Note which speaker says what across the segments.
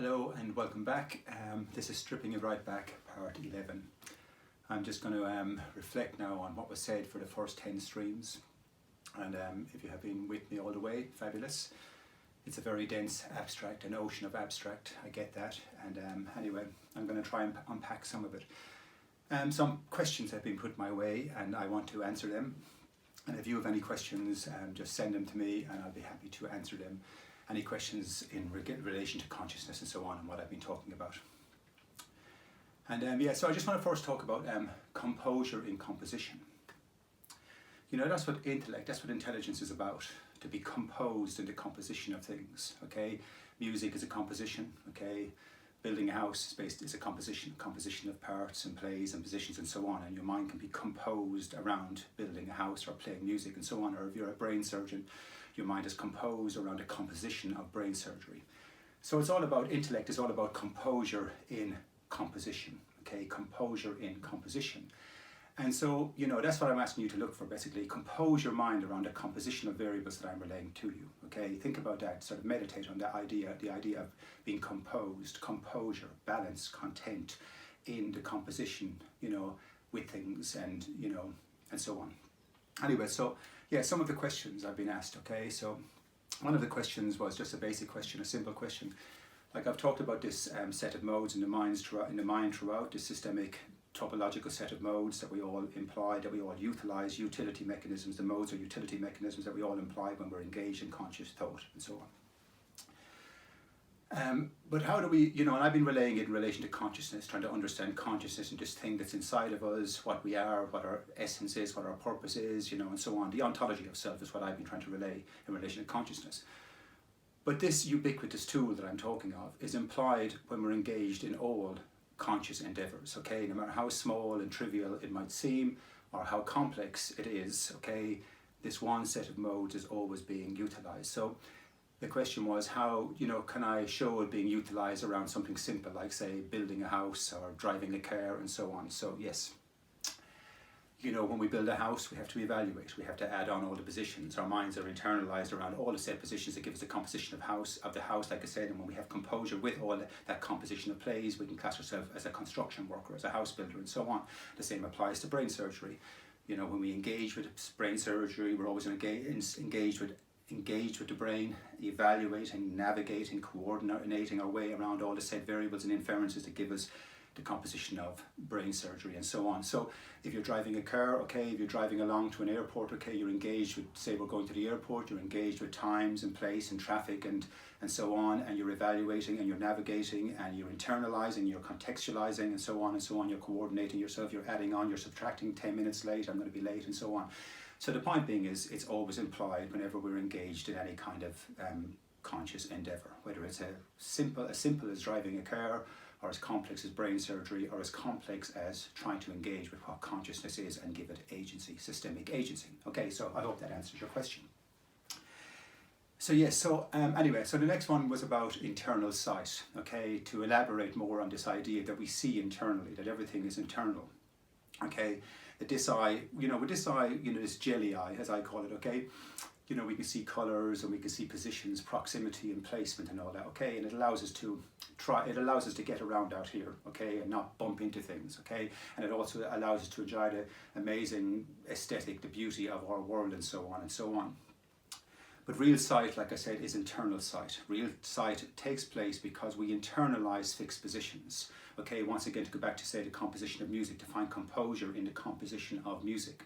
Speaker 1: Hello and welcome back. This is Stripping It Right Back, part 11. I'm just going to reflect now on what was said for the first 10 streams. And if you have been with me all the way, fabulous. It's a very dense abstract, an ocean of abstract, I get that. And anyway, I'm going to try and unpack some of it. Some questions have been put my way and I want to answer them. And if you have any questions, just send them to me and I'll be happy to answer them. Any questions in relation to consciousness and so on and what I've been talking about. And so I just want to first talk about composure in composition. You know, that's what intellect, that's what intelligence is about, to be composed in the composition of things, okay? Music is a composition, okay? Building a house is a composition of parts and plays and positions and so on, and your mind can be composed around building a house or playing music and so on, or if you're a brain surgeon, your mind is composed around a composition of brain surgery. So it's all about, intellect is all about composure in composition, okay? Composure in composition. And so, you know, that's what I'm asking you to look for, basically. Compose your mind around a composition of variables that I'm relaying to you, okay? Think about that, sort of meditate on that idea, the idea of being composed, composure, balance, content in the composition, you know, with things and, you know, and so on. Anyway, so, yeah, some of the questions I've been asked, okay? So one of the questions was just a basic question, a simple question. Like I've talked about this set of modes in the mind throughout, this systemic topological set of modes that we all imply, that we all utilize, utility mechanisms. The modes are utility mechanisms that we all imply when we're engaged in conscious thought and so on. But how do we, you know, and I've been relaying it in relation to consciousness, trying to understand consciousness and this thing that's inside of us, what we are, what our essence is, what our purpose is, you know, and so on. The ontology of self is what I've been trying to relay in relation to consciousness. But this ubiquitous tool that I'm talking of is implied when we're engaged in all conscious endeavors, okay? No matter how small and trivial it might seem or how complex it is, okay, this one set of modes is always being utilized. So the question was, how, you know, can I show it being utilized around something simple like, say, building a house or driving a car and so on? So yes, you know, when we build a house, we have to evaluate. We have to add on all the positions. Our minds are internalized around all the set positions that give us the composition of the house, like I said. And when we have composure with all that composition of plays, we can class ourselves as a construction worker, as a house builder, and so on. The same applies to brain surgery. You know, when we engage with brain surgery, we're always engaged with the brain, evaluating, navigating, coordinating our way around all the set variables and inferences that give us the composition of brain surgery and so on. So if you're driving a car, okay, if you're driving along to an airport, okay, you're engaged with, say we're going to the airport, you're engaged with times and place and traffic and so on, and you're evaluating and you're navigating and you're internalizing, you're contextualizing and so on and so on, you're coordinating yourself, you're adding on, you're subtracting 10 minutes late, I'm going to be late and so on. So the point being is, it's always implied whenever we're engaged in any kind of conscious endeavor, whether it's as simple as driving a car, or as complex as brain surgery, or as complex as trying to engage with what consciousness is and give it agency, systemic agency. Okay, so I hope that answers your question. So yes, so anyway, so the next one was about internal sight, okay, to elaborate more on this idea that we see internally, that everything is internal, okay, that this eye, you know, with this eye, you know, this jelly eye, as I call it, okay, you know, we can see colors and we can see positions, proximity and placement and all that, okay, and it allows us to get around out here, okay, and not bump into things, okay, and it also allows us to enjoy the amazing aesthetic, the beauty of our world and so on and so on. But real sight, like I said, is internal sight. Real sight takes place because we internalize fixed positions, okay, once again to go back to, say, the composition of music, to find composure in the composition of music.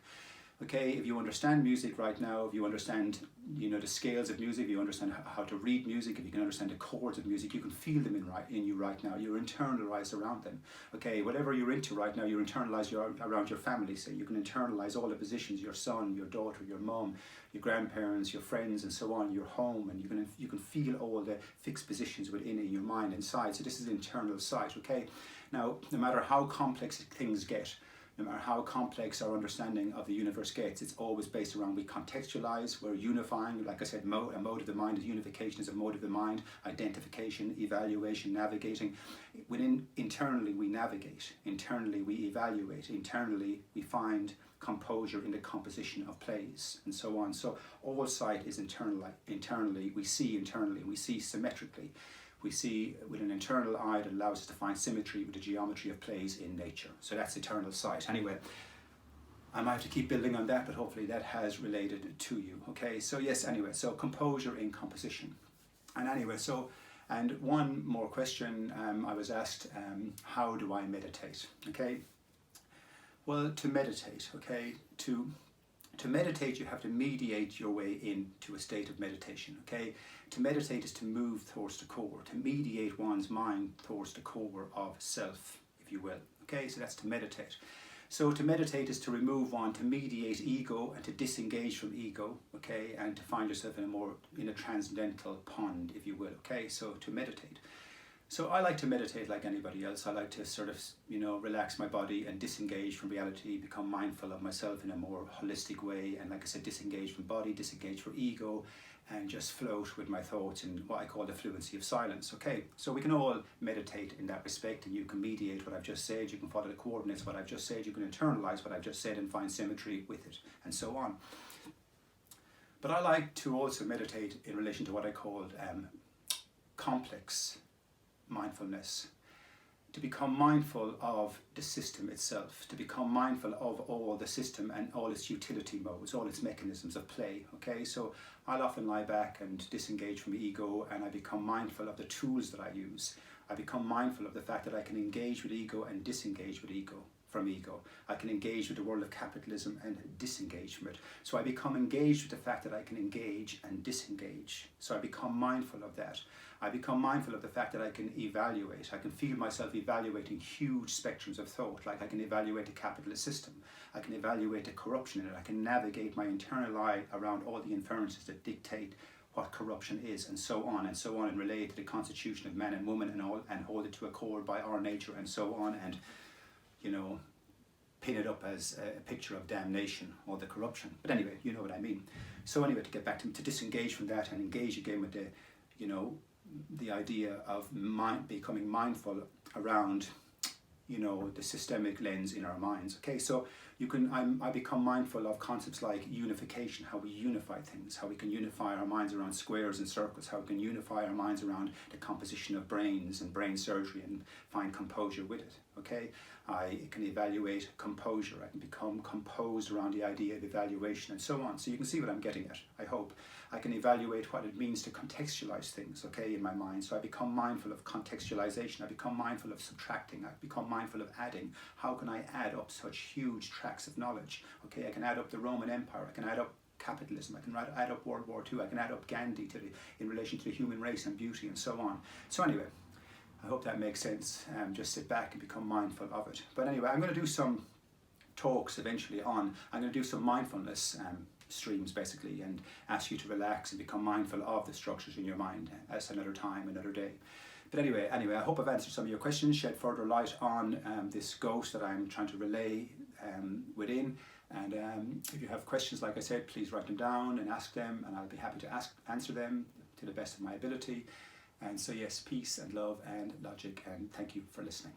Speaker 1: Okay, if you understand music right now, if you understand, you know, the scales of music, if you understand how to read music, if you can understand the chords of music, you can feel them in you right now. You're internalized around them. Okay, whatever you're into right now, you're internalized around your family. Say you can internalize all the positions: your son, your daughter, your mom, your grandparents, your friends, and so on. Your home, and you can feel all the fixed positions within in your mind inside. So this is internal sight. Okay, now no matter how complex things get, no matter how complex our understanding of the universe gets, it's always based around, we contextualize, we're unifying. Like I said, a mode of the mind is unification, is a mode of the mind, identification, evaluation, navigating. Internally we navigate, internally we evaluate, internally we find composure in the composition of plays and so on. So all sight is internally, we see internally, we see symmetrically. we see with an internal eye that allows us to find symmetry with the geometry of plays in nature. So that's eternal sight. Anyway, I might have to keep building on that, but hopefully that has related to you. Okay, so yes, anyway, so composure in composition. And anyway, so, and one more question, I was asked, how do I meditate? Okay, well, to meditate, okay, to meditate, you have to mediate your way into a state of meditation, okay? To meditate is to move towards the core, to mediate one's mind towards the core of self, if you will, okay? So that's to meditate. So to meditate is to remove one, to mediate ego and to disengage from ego, okay? And to find yourself in a transcendental pond, if you will, okay? So to meditate. So I like to meditate like anybody else. I like to sort of, relax my body and disengage from reality, become mindful of myself in a more holistic way. And like I said, disengage from body, disengage from ego, and just float with my thoughts in what I call the fluency of silence. Okay, so we can all meditate in that respect, and you can mediate what I've just said, you can follow the coordinates of what I've just said, you can internalize what I've just said and find symmetry with it, and so on. But I like to also meditate in relation to what I call complex mindfulness, to become mindful of the system itself, to become mindful of all the system and all its utility modes, all its mechanisms of play. Okay, so I'll often lie back and disengage from ego, and I become mindful of the tools that I use. I become mindful of the fact that I can engage with ego and disengage with ego. From ego. I can engage with the world of capitalism and disengage from it. So I become engaged with the fact that I can engage and disengage. So I become mindful of that. I become mindful of the fact that I can evaluate. I can feel myself evaluating huge spectrums of thought, like I can evaluate the capitalist system. I can evaluate the corruption in it. I can navigate my internal eye around all the inferences that dictate what corruption is, and so on, and relate to the constitution of man and woman and all, and hold it to accord by our nature, and so on, and pin it up as a picture of damnation or the corruption. But anyway, you know what I mean. So anyway, to get back to disengage from that and engage again with the idea of becoming mindful around, the systemic lens in our minds. Okay, so I become mindful of concepts like unification, how we unify things, how we can unify our minds around squares and circles, how we can unify our minds around the composition of brains and brain surgery and find composure with it. Okay, I can evaluate composure. I can become composed around the idea of evaluation and so on. So you can see what I'm getting at, I hope. I can evaluate what it means to contextualize things, okay, in my mind. So I become mindful of contextualization. I become mindful of subtracting. I become mindful of adding. How can I add up such huge tracts of knowledge? Okay, I can add up the Roman Empire. I can add up capitalism. I can add up World War II. I can add up Gandhi in relation to the human race and beauty and so on. So anyway, I hope that makes sense. Just sit back and become mindful of it. But anyway, I'm going to do some talks eventually on. I'm going to do some mindfulness streams basically, and ask you to relax and become mindful of the structures in your mind as another time, another day. But anyway, I hope I've answered some of your questions, shed further light on this ghost that I'm trying to relay within. And if you have questions, like I said, please write them down and ask them, and I'll be happy to answer them to the best of my ability. And so yes, peace and love and logic, and thank you for listening.